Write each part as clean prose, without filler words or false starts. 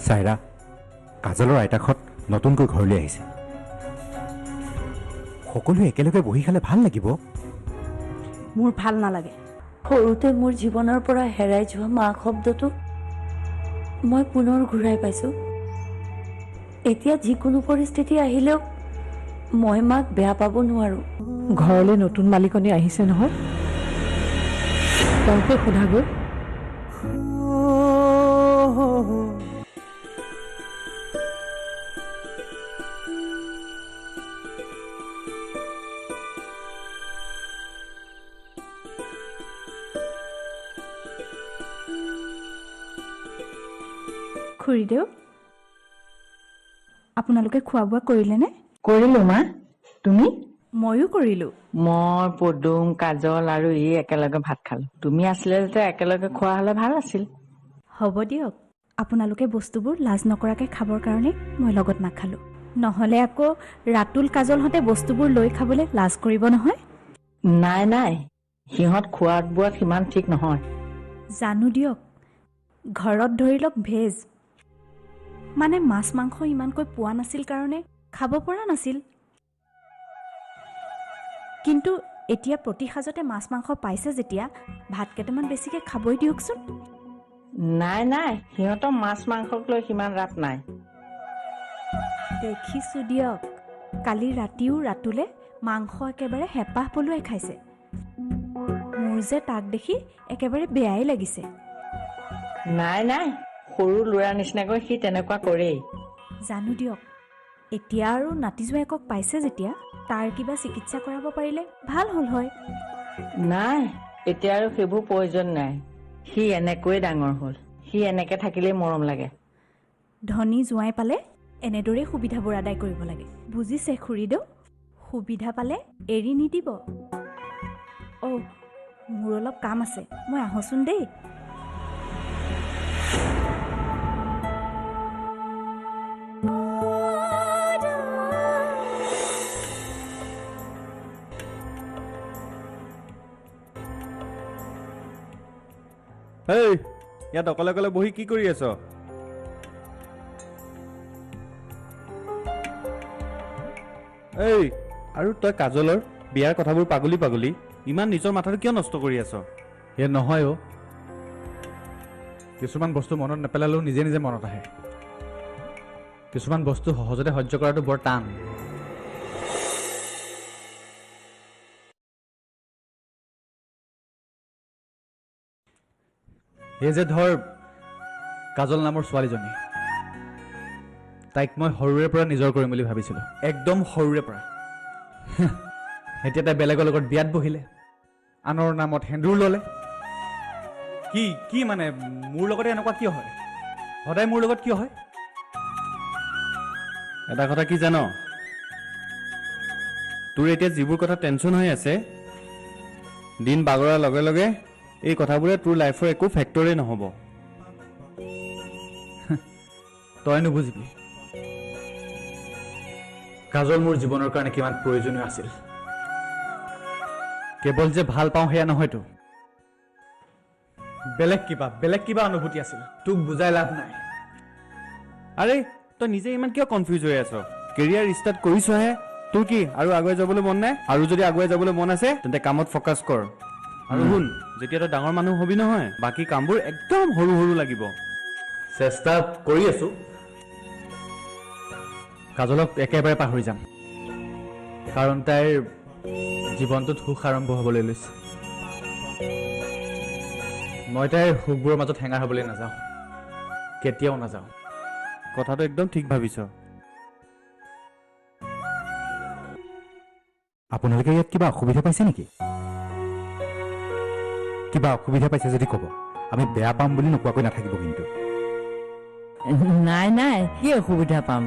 চাইৰা কাজলৰ আইতাকহঁত নতুনকৈ ঘৰলৈ আহিছে সকলোৱে একেলগে বহি খালে ভাল লাগিব মোৰ ভাল নালাগে সৰুতে মোৰ জীৱনৰ পৰা হেৰাই যোৱা মা শব্দটো মই পুনৰ ঘূৰাই পাইছোঁ এতিয়া যিকোনো পৰিস্থিতি আহিলেও মই মাক বেয়া পাব নোৱাৰোঁ ঘৰলৈ নতুন মালিকনী আহিছে নহয় তেওঁকে সোধাগৈ খুৰীদেউ আপোনালোকে খোৱা বোৱা কৰিলেনে কৰিলো মা তুমি ময়ো কৰিলোঁ মই পদুম কাজল আৰু ই একেলগে ভাত খালো তুমি আছিলে যে একেলগে খোৱা হলে ভাল আছিল হ'ব দিয়ক আপোনালোকে বস্তুবোৰ লাজ নকৰাকৈ খাবৰ কাৰণে মই লগত নাখালোঁ নহ'লে আকৌ ৰাতুল কাজলহঁতে বস্তুবোৰ লৈ খাবলৈ লাজ কৰিব নহয় নাই নাই সিহঁত খোৱাত বোৱাত সিমান ঠিক নহয় জানো দিয়ক ঘৰত ধৰি লওক ভেজ মানে মাছ মাংস ইমানকৈ পোৱা নাছিল কাৰণে খাব পৰা নাছিল কিন্তু এতিয়া প্ৰতি সাজতে মাছ মাংস পাইছে যেতিয়া ভাত কেইটামান বেছিকৈ খাবই দিয়কচোন নাই নাই সিহঁতৰ মাছ মাংসক লৈ সিমান ৰাপ নাই দেখিছোঁ দিয়ক কালি ৰাতিও ৰাতুলে মাংস একেবাৰে হেঁপাহ পলুৱাই খাইছে মোৰ যে তাক দেখি একেবাৰে বেয়াই লাগিছে নাই নাই সৰু ল'ৰা নিচিনাকৈ সি তেনেকুৱা কৰেই জানো দিয়ক এতিয়া আৰু নাতি জোঁৱায়েকক পাইছে যেতিয়া তাৰ কিবা চিকিৎসা কৰাব পাৰিলে ভাল হ'ল হয় নাই এতিয়া আৰু সেইবোৰ প্ৰয়োজন নাই সি এনেকৈয়ে ডাঙৰ হ'ল সি এনেকৈ থাকিলেই মৰম লাগে ধনী জোঁৱাই পালে এনেদৰেই সুবিধাবোৰ আদায় কৰিব লাগে বুজিছে খুৰীদেউ সুবিধা পালে এৰি নিদিব অ' মোৰ অলপ কাম আছে মই আহোঁচোন দেই হেই ইয়াত অকলে অকলে বহি কি কৰি আছ এই আৰু তই কাজলৰ বিয়াৰ কথাবোৰ পাগলি পাগলি ইমান নিজৰ মাথাটো কিয় নষ্ট কৰি আছ এ নহয় অ' কিছুমান বস্তু মনত নেপেলালেও নিজে নিজে মনত আহে কিছুমান বস্তু সহজতে সহ্য কৰাটো বৰ টান এই যে ধৰ কাজল নামৰ ছোৱালীজনী তাইক মই সৰুৰে পৰা নিজৰ কৰিম বুলি ভাবিছিলোঁ একদম সৰুৰে পৰা এতিয়া তাই বেলেগৰ লগত বিয়াত বহিলে আনৰ নামত সেন্দুৰ ল'লে কি কি মানে মোৰ লগতে এনেকুৱা কিয় হয় সদায় মোৰ লগত কিয় হয় এটা কথা কি জান তোৰ এতিয়া যিবোৰ কথা টেনশ্যন হৈ আছে দিন বাগৰাৰ লগে লগে এই কথাবোৰে তোৰ লাইফৰ একো ফেক্টৰে নহ'ব তই নুবুজিবি কাজল মোৰ জীৱনৰ কাৰণে কিমান প্ৰয়োজনীয় আছিল কেৱল যে ভাল পাওঁ সেয়া নহয়তো বেলেগ কিবা অনুভূতি আছিল তোক বুজাই লাভ নাই আৰে তই নিজে ইমান কিয় কনফিউজ হৈ আছ কেৰিয়াৰ ষ্টাৰ্ট কৰিছহে তোৰ কি আৰু আগুৱাই যাবলৈ মন নাই আৰু যদি আগুৱাই যাবলৈ মন আছে তেন্তে কামত ফ'কাছ কৰ আৰু শুন যেতিয়া তই ডাঙৰ মানুহ হবি নহয় বাকী কামবোৰ একদম সৰু সৰু লাগিব চেষ্টা কৰি আছো কাজলক একেবাৰে পাহৰি যাম কাৰণ তাইৰ জীৱনটোত সুখ আৰম্ভ হ'বলৈ লৈছে মই তাইৰ সুখবোৰৰ মাজত হেঙাৰ হ'বলৈ নাযাওঁ কেতিয়াও নাযাওঁ কথাটো একদম ঠিক ভাবিছ আপোনালোকে ইয়াত কিবা অসুবিধা পাইছে নেকি কিবা অসুবিধা পাইছে যদি ক'ব আমি বেয়া পাম বুলি নোকোৱাকৈ নাথাকিব কিন্তু নাই নাই কি অসুবিধা পাম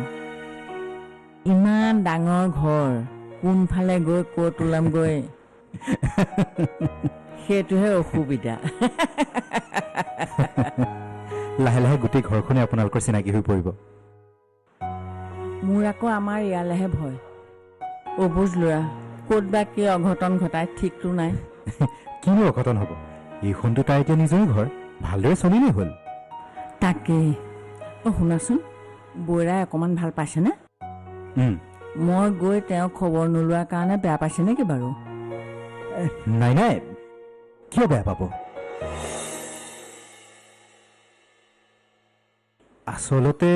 ইমান ডাঙৰ ঘৰ কোনফালে গৈ ক'ত ওলামগৈ সেইটোহে অসুবিধা লাহে লাহে গোটেই ঘৰখনে আপোনালোকৰ চিনাকি হৈ পৰিব। মোৰ আকৌ আমাৰ ইয়ালেহে ভয়। অবুজ ল'ৰা ক'ত বা কি অঘটন ঘটাই ঠিকটো নাই। কিনো অঘটন হ'ব, এইখনতো তাৰ এতিয়া নিজৰে ঘৰ, ভালদৰে চলিলেই হ'ল। তাকেই। শুনাচোন, বৈৰাই অকণমান ভাল পাইছেনে? মই গৈ তেওঁক খবৰ নোলোৱাৰ কাৰণে বেয়া পাইছে নেকি বাৰু? নাই নাই, কিয় বেয়া পাব? আচলতে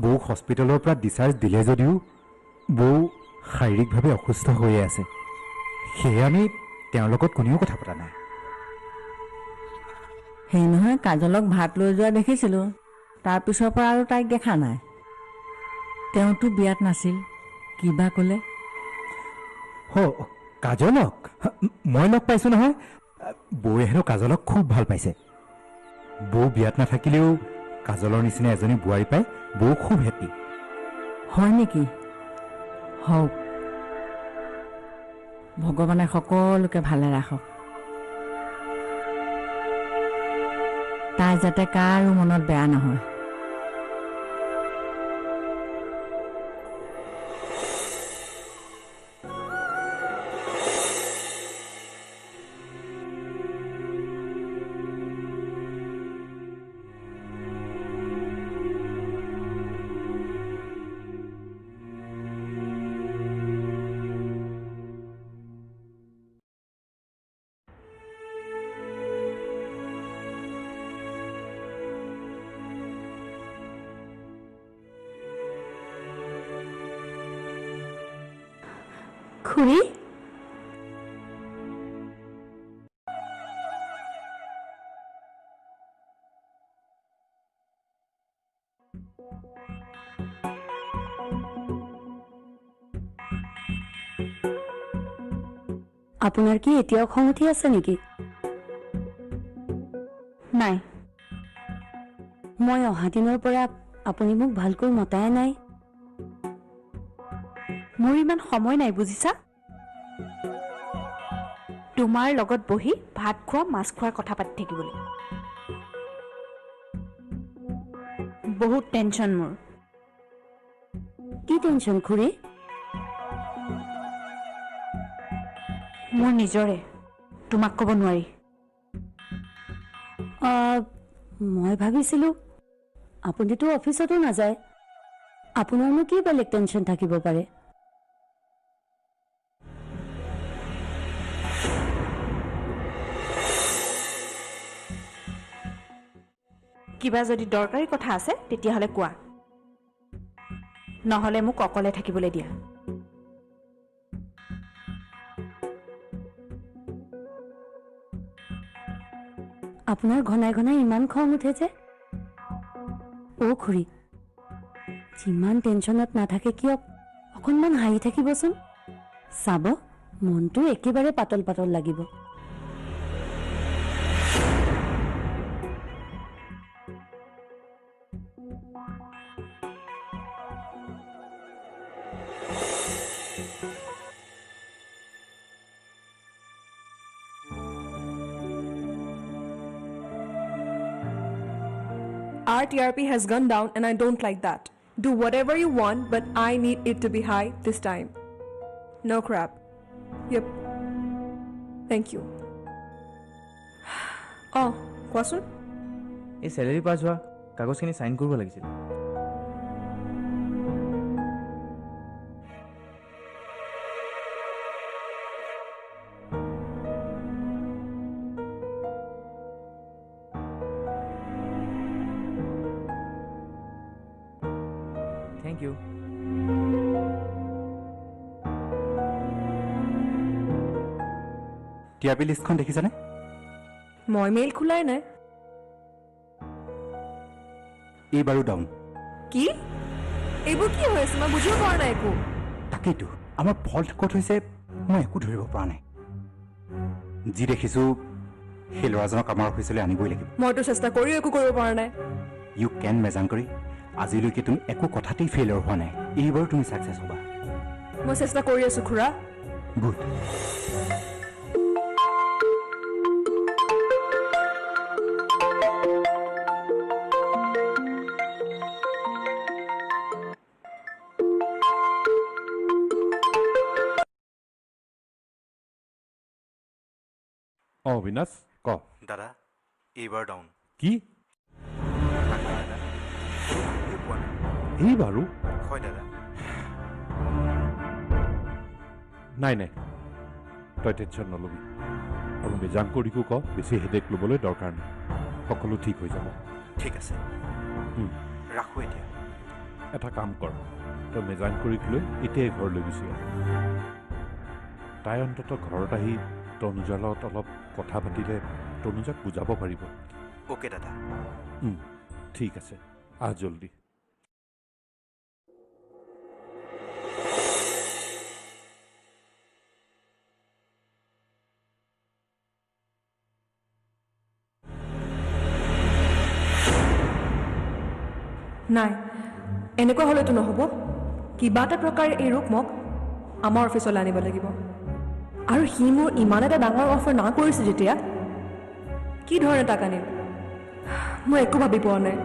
বৌক হস্পিটেলৰ পৰা ডিচাৰ্জ দিলে যদিও বৌ শাৰীৰিকভাৱে অসুস্থ হৈয়ে আছে। সেয়ে আমি তেওঁৰ লগত কোনেও কথা পতা নাই। সেই নহয়, কাজলক ভাত লৈ যোৱা দেখিছিলোঁ, তাৰপিছৰ পৰা আৰু তাইক দেখা নাই। তেওঁতো বিয়াত নাছিল, কিবা ক'লে? কাজলক মই লগ পাইছোঁ নহয়। বৌয়ে হেনো কাজলক খুব ভাল পাইছে। বৌ বিয়াত নাথাকিলেও কাজলৰ নিচিনা এজনী বোৱাৰী পাই বৌ খুব হেপী। হয় নেকি? হওক, ভগৱানে সকলোকে ভালে ৰাখক। তাই যাতে কাৰো মনত বেয়া নহয়। খুৰী, আপোনাৰ কি এতিয়াও খং উঠি আছে নেকি? নাই। মই অহা দিনৰ পৰা আপুনি মোক ভালকৈ মতাই নাই। মোৰ ইমান সময় নাই বুজিছা। তোমাৰ লগত বহি ভাত খোৱা মাছ খোৱাৰ কথা পাতি থাকিবলৈ। বহুত টেনশ্যন মোৰ। কি টেনশ্যন খুৰী? মোৰ নিজৰে, তোমাক ক'ব নোৱাৰি। মই ভাবিছিলোঁ আপুনিতো অফিচতো নাযায়, আপোনাৰনো কি বেলেগ টেনশ্যন থাকিব পাৰে? কিবা যদি দৰকাৰী কথা আছে তেতিয়াহ'লে কোৱা, নহ'লে মোক অকলে থাকিবলৈ দিয়া। আপোনাৰ ঘনাই ঘনাই ইমান খং উঠে যে? খুৰী, যিমান টেনশ্যনত নাথাকে কিয় অকণমান হাঁহি থাকিবচোন। চাব, মনটো একেবাৰে পাতল পাতল লাগিব। Our TRP has gone down and I don't like that. Do whatever you want, but I need it to be high this time. No crap. Yep. Thank you. Oh, কোৱাচোন? এই চেলেৰি পাছ হোৱা কাগজখিনি চাইন কৰিব লাগিছিল। Thank you. TRP লিষ্টখন দেখিছানে? মই mail খোলাই নাই। এইবাৰো ডাউন। কি? এইবোৰ কি হৈ আছে? মই বুজিব পৰা নাই একো। তাকেইতো, আমাৰ ফল্ট ক'ত হৈছে মই একো ধৰিব পৰা নাই। যি দেখিছোঁ সেই ল'ৰাজনক আমাৰ অফিচলৈ আনিবই লাগিব। মইতো চেষ্টা কৰিও একো কৰিব পৰা নাই। ইউ কেন মেজান কৰি আজিলৈকে তুমি একো কথাতেই ফেইলিয়ৰ হোৱা নাই। এইবাৰো তুমি ছাকচেছ হ'বা। মই চেষ্টা কৰি আছোঁ খুৰা। গুড। অবিনাশ ক দাদা এইবাৰ ডাউন কি এই বাৰু হয় দাদা নাই নাই তই টেনশ্যন নল'বি আৰু মেজাংকৰিকো ক বেছি হেডেক ল'বলৈ দৰকাৰ নাই সকলো ঠিক হৈ যাব ঠিক আছে ৰাখোঁ এতিয়া এটা কাম কৰ তই মেজাংকৰিক লৈ এতিয়াই ঘৰলৈ গুচি আহ তাই অন্ততঃ ঘৰত আহি তনুজাৰ লগত অলপ কথা পাতিলে তনুজাক বুজাব পাৰিব অ'কে দাদা ঠিক আছে আহ জল্দি নাই এনেকুৱা হ'লেতো নহ'ব কিবা এটা প্ৰকাৰে এই ৰূপমক আমাৰ অফিচলৈ আনিব লাগিব আৰু সি মোৰ ইমান এটা ডাঙৰ অফাৰ না কৰিছে যেতিয়া কি ধৰণে তাক আনিম মই একো ভাবি পোৱা নাই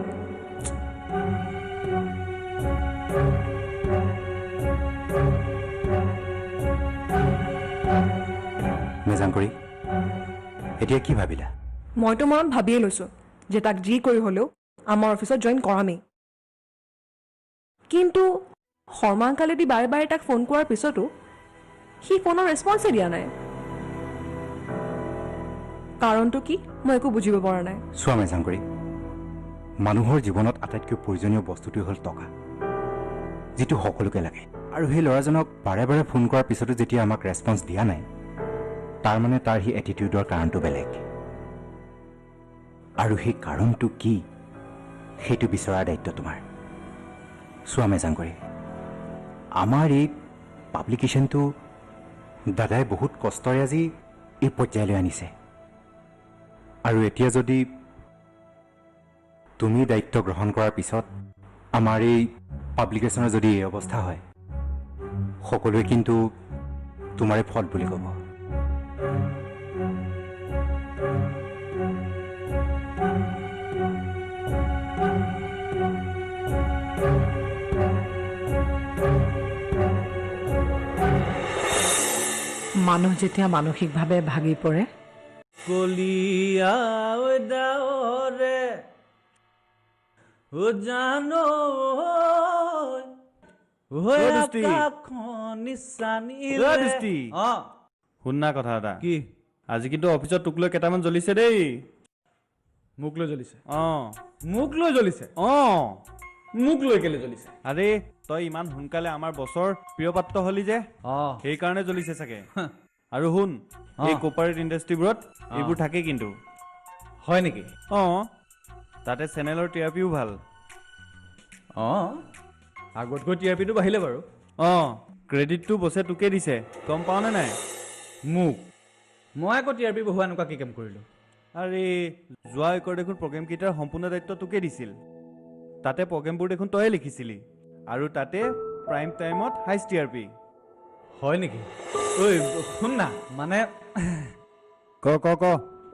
মেজাংকৰি এতিয়া কি ভাবিলা মইতো মনত ভাবিয়ে লৈছোঁ যে তাক যি কৰি হ'লেও আমাৰ অফিচত জইন কৰামেই কিন্তু শৰ্মা আংকালেদি বাৰে বাৰে তাক ফোন কৰাৰ পিছতো সি ফোনৰ ৰেছপন্সেই দিয়া নাই কাৰণটো কি মই একো বুজিব পৰা নাই চোৱা মেজাংকৰি মানুহৰ জীৱনত আটাইতকৈ প্ৰয়োজনীয় বস্তুটোৱে হ'ল টকা যিটো সকলোকে লাগে আৰু সেই ল'ৰাজনক বাৰে বাৰে ফোন কৰাৰ পিছতো যেতিয়া আমাক ৰেছপন্স দিয়া নাই তাৰমানে তাৰ সেই এটিটিউডৰ কাৰণটো বেলেগ আৰু সেই কাৰণটো কি সেইটো বিচৰাৰ দায়িত্ব তোমাৰ চোৱা মেজাংকৰি আমাৰ এই পাব্লিকেশ্যনটো দাদাই বহুত কষ্টৰে আজি এই পৰ্যায়লৈ আনিছে আৰু এতিয়া যদি তুমি দায়িত্ব গ্ৰহণ কৰাৰ পিছত আমাৰ এই পাব্লিকেশ্যনৰ যদি এই অৱস্থা হয় সকলোৱে কিন্তু তোমাৰে ফল বুলি ক'ব মানুহ যেতিয়া মানসিকভাৱে ভাগি পৰে শুন না কথা এটা কি আজি কিন্তু অফিচত তোক লৈ কেইটামান জ্বলিছে দেই মোক লৈ জ্বলিছে অঁ মোক লৈ জ্বলিছে অঁ মোক লৈ কেলে জ্বলিছে আৰে তই ইমান সোনকালে আমাৰ বছৰ প্ৰিয় পাত্ৰ হলি যে অঁ সেইকাৰণে জ্বলিছে চাগে আৰু শুন এই কৰ্পৰেট ইণ্ডাষ্ট্ৰীবোৰত এইবোৰ থাকে কিন্তু হয় নেকি অঁ তাতে চেনেলৰ টিআৰপিও ভাল অঁ আগতকৈ টিআৰপিটো বাঢ়িলে বাৰু অঁ ক্ৰেডিটটো বছে তোকে দিছে গম পাৱনে নাই মোক মই আকৌ টিআৰপি বহোৱা এনেকুৱা কি কাম কৰিলোঁ আৰে যোৱা একৰ দেখোন প্ৰগ্ৰেমকেইটাৰ সম্পূৰ্ণ দায়িত্ব তোকে দিছিল তাতে প্ৰগ্ৰেমবোৰ দেখোন তয়ে লিখিছিলি আৰু তাতে প্ৰাইম টাইমত হাইষ্ট টিআৰপি হয় নেকি ঐ শুন না মানে ক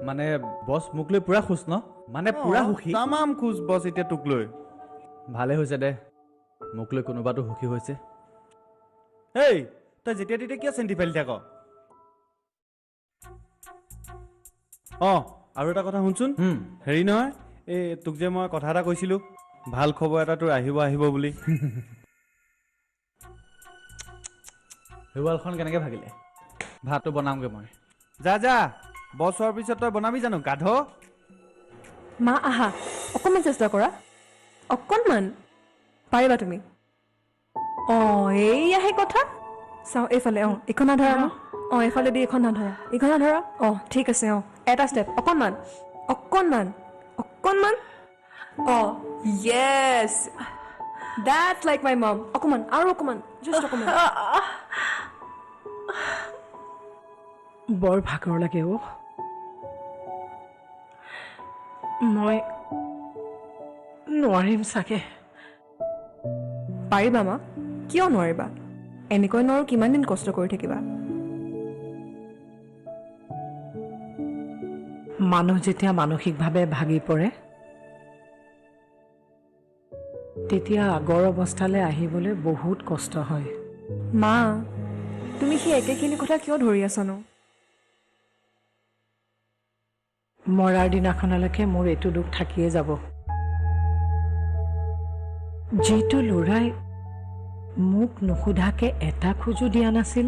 মানে বছ মোক লৈ পুৰা খুচ ন মানে পুৰা সুখী তামাম খোজ বছ এতিয়া তোক লৈ ভালে হৈছে দে মোক লৈ কোনোবাটো সুখী হৈছে এই তই যেতিয়া তেতিয়া কিয় চেণ্টি ফালি থাক অঁ আৰু এটা কথা শুনচোন হেৰি নহয় এই তোক যে মই কথা এটা কৈছিলোঁ ভাল খবৰ এটা তোৰ আহিব বুলি হেৱালখন কেনেকৈ ভাগিলে ভাতটো বনাওঁগৈ মই যা বছ হোৱাৰ পিছত তই বনাবি জানো গাধ মা আহা অকণমান চেষ্টা কৰা অকণমান পাৰিবা তুমি অঁ এইয়াহে কথা চাওঁ এইফালে অঁ এইখন ধৰা ন অঁ এইফালে দি এইখন ধৰা এইখন ধৰা অঁ ঠিক আছে অঁ এটা ষ্টেপ অকণমান অঁ য়েছ দেটছ লাইক মাই মম অকণমান আৰু অকণমান জাষ্ট অকণমান বৰ ভাগৰ লাগে অ' মই নোৱাৰিম চাগে পাৰিবা মা কিয় নোৱাৰিবা এনেকৈনো আৰু কিমান দিন কষ্ট কৰি থাকিবা মানুহ যেতিয়া মানসিকভাৱে ভাগি পৰে তেতিয়া আগৰ অৱস্থালৈ আহিবলৈ বহুত কষ্ট হয় মা তুমি সেই একেখিনি কথা কিয় ধৰি আছানো মৰাৰ দিনাখনলৈকে মোৰ এইটো দুখ থাকিয়ে যাব। যিটো ল'ৰাই মোক নুসুধাকে এটা খোজো দিয়া নাছিল,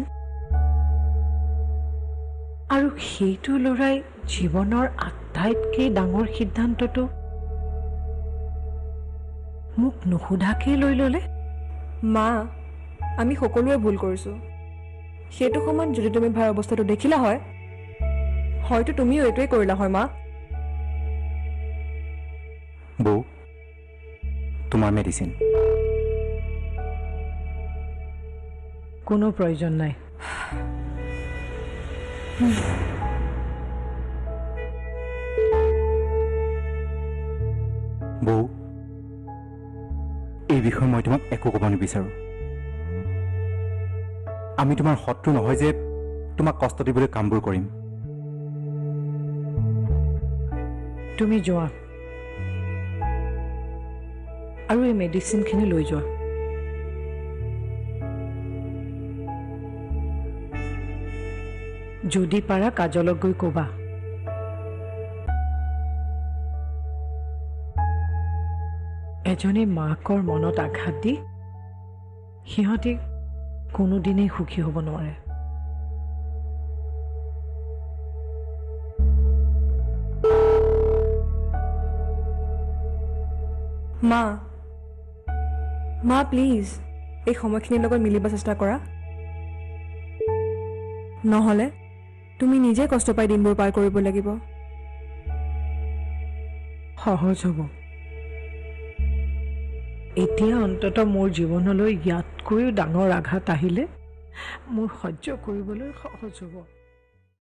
আৰু সেইটো ল'ৰাই জীৱনৰ আটাইতকৈ ডাঙৰ সিদ্ধান্তটো মোক নুসুধাকেই লৈ ল'লে। মা, আমি সকলোৱে ভুল কৰিছোঁ। সেইটো সময়ত যদি তুমি ভাইৰ অৱস্থাটো দেখিলা হয়, হয়তো তুমিও এইটোৱে কৰিলা হয় মা। বৌ, তোমাৰ মেডিচিন। কোনো প্ৰয়োজন নাই। বৌ, এই বিষয়ে মই তোমাক একো ক'ব নিবিচাৰোঁ। আমি তোমাৰ শত্ৰু নহয় যে তোমাক কষ্ট দিবলৈ কামবোৰ কৰিম। তুমি যোৱা আৰু এই মেডিচিনখিনি লৈ যোৱা। যদি পাৰা কাজলক গৈ ক'বা, এজনী মাকৰ মনত আঘাত দি সিহঁতি কোনোদিনেই সুখী হ'ব নোৱাৰে। মা, মা প্লিজ এই সময়খিনিৰ লগত মিলিব চেষ্টা কৰা, নহ'লে তুমি নিজে কষ্ট পাই দিনবোৰ পাৰ কৰিব লাগিব। সহজ হ'ব। এতিয়া অন্ততঃ মোৰ জীৱনলৈ ইয়াতকৈও ডাঙৰ আঘাত আহিলে মোৰ সহ্য কৰিবলৈ সহজ হ'ব।